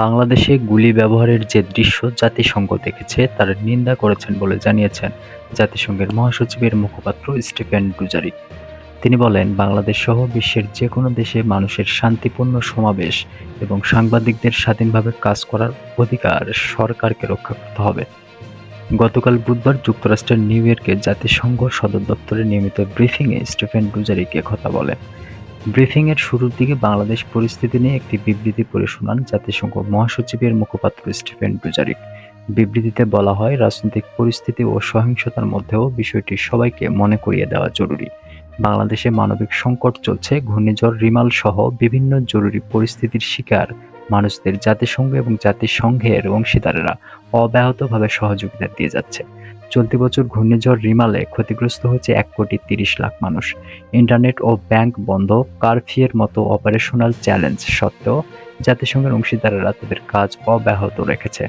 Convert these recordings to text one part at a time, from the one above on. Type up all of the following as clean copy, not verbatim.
বাংলাদেশে গুলি ব্যবহারের যে দৃশ্য জাতিসংঘ দেখেছে তার নিন্দা করেছেন বলে জানিয়েছেন জাতিসংঘের মহাসচিবের মুখপাত্র স্টিফেন ডুজারিক। তিনি বলেন, বাংলাদেশসহ বিশ্বের যেকোনো দেশে মানুষের শান্তিপূর্ণ সমাবেশ এবং সাংবাদিকদের স্বাধীনভাবে কাজ করার অধিকার সরকারকে রক্ষা করতে হবে। গতকাল বুধবার যুক্তরাষ্ট্রের নিউ ইয়র্কে জাতিসংঘ সদর দপ্তরে নিয়মিত ব্রিফিংয়ে স্টিফেন ডুজারিক একথা বলেন। ব্রিফিংয়ের শুরুর দিকে বাংলাদেশ পরিস্থিতি নিয়ে একটি বিবৃতি পড়ে শোনান জাতিসংঘ মহাসচিবের মুখপাত্র স্টিফেন ডুজারিক। বিবৃতিতে বলা হয়, রাজনৈতিক পরিস্থিতি ও সহিংসতার মধ্যেও বিষয়টি সবাইকে মনে করিয়ে দেওয়া জরুরি। বাংলাদেশে মানবিক সংকট চলছে, ঘূর্ণিঝড় রিমাল সহ বিভিন্ন জরুরি পরিস্থিতির শিকার মানুষদের জাতিসংঘ এবং জাতিসংঘের অংশীদারেরা অব্যাহতভাবে সহযোগিতা দিয়ে যাচ্ছে। চলতি বছর ঘূর্ণিঝড় রিমালে ক্ষতিগ্রস্ত হয়েছে 1,30,00,000 মানুষ। ইন্টারনেট ও ব্যাংক বন্ধ, কারফিউয়ের মতো অপারেশনাল চ্যালেঞ্জ সত্ত্বেও জাতিসংঘের অংশীদারেরা তাদের কাজ অব্যাহত রেখেছে।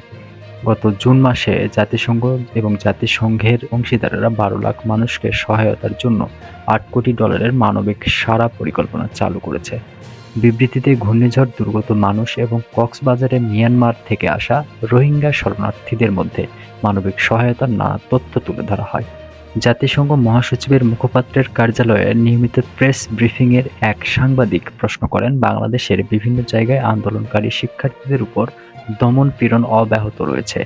গত জুন মাসে জাতিসংঘ এবং জাতিসংঘের অংশীদারেরা 12 লাখ মানুষকে সহায়তার জন্য $8 কোটি মানবিক সাড়া পরিকল্পনা চালু করেছে। বিবৃতিতে ঘূর্ণিঝড় দুর্গত মানুষ এবং কক্সবাজারে মিয়ানমার থেকে আসা রোহিঙ্গা শরণার্থীদের মধ্যে মানবিক সহায়তার নানা তথ্য তুলে ধরা হয়। জাতিসংঘ মহাসচিবের মুখপাত্রের কার্যালয়ে নিয়মিত প্রেস ব্রিফিংয়ের এক সাংবাদিক প্রশ্ন করেন, বাংলাদেশের বিভিন্ন জায়গায় আন্দোলনকারী শিক্ষার্থীদের উপর দমন-পীড়ন অব্যাহত রয়েছে।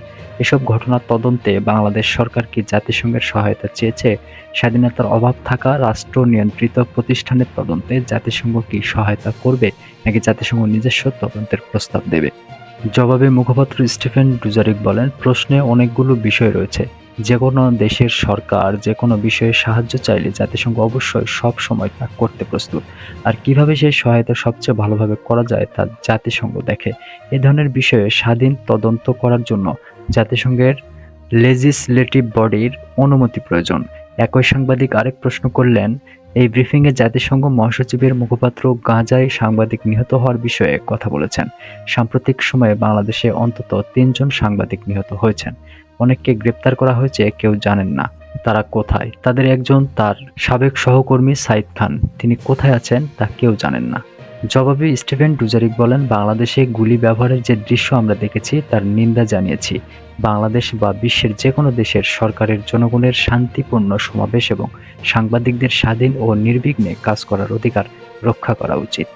এসব ঘটনার তদন্তে বাংলাদেশ সরকার কি জাতিসংঘের সহায়তা চেয়েছে? স্বাধীনতার অভাব থাকা রাষ্ট্র নিয়ন্ত্রিত প্রতিষ্ঠানের তদন্তে জাতিসংঘ কি সহায়তা করবে, নাকি জাতিসংঘ নিজস্ব তদন্তের প্রস্তাব দেবে? জবাবে মুখপাত্র স্টিফেন ডুজারিক বলেন, প্রশ্নে অনেকগুলো বিষয় রয়েছে। যেকোনো দেশের সরকার যেকোনো বিষয়ে সাহায্য চাইলে জাতিসংঘ অবশ্যই সব সময় তা করতে প্রস্তুত। আর কিভাবে সেই সহায়তা সবচেয়ে ভালোভাবে করা যায় তা জাতিসংঘ দেখে। এ ধরনের বিষয়ে স্বাধীন তদন্ত করার জন্য জাতিসংঘের লেজিসলেটিভ বডির অনুমতি প্রয়োজন। একই সাংবাদিক আরেক প্রশ্ন করলেন, এই ব্রিফিংয়ে জাতিসংঘ মহাসচিবের মুখপাত্র গাজায় সাংবাদিক নিহত হওয়ার বিষয়ে কথা বলেছেন। সাম্প্রতিক সময়ে বাংলাদেশে অন্তত 3 জন সাংবাদিক নিহত হয়েছেন। অনেককে গ্রেপ্তার করা হয়েছে, কেউ জানেন না তারা কোথায়। তাদের একজন তার সাবেক সহকর্মী সাইদ খান, তিনি কোথায় আছেন তা কেউ জানেন না। জবাবে স্টিফেন ডুজারিক বলেন, বাংলাদেশে গুলি ব্যবহারের যে দৃশ্য আমরা দেখেছি তার নিন্দা জানিয়েছি। বাংলাদেশ বা বিশ্বের যেকোনো দেশের সরকারের জনগণের শান্তিপূর্ণ সমাবেশ এবং সাংবাদিকদের স্বাধীন ও নির্বিঘ্নে কাজ করার অধিকার রক্ষা করা উচিত।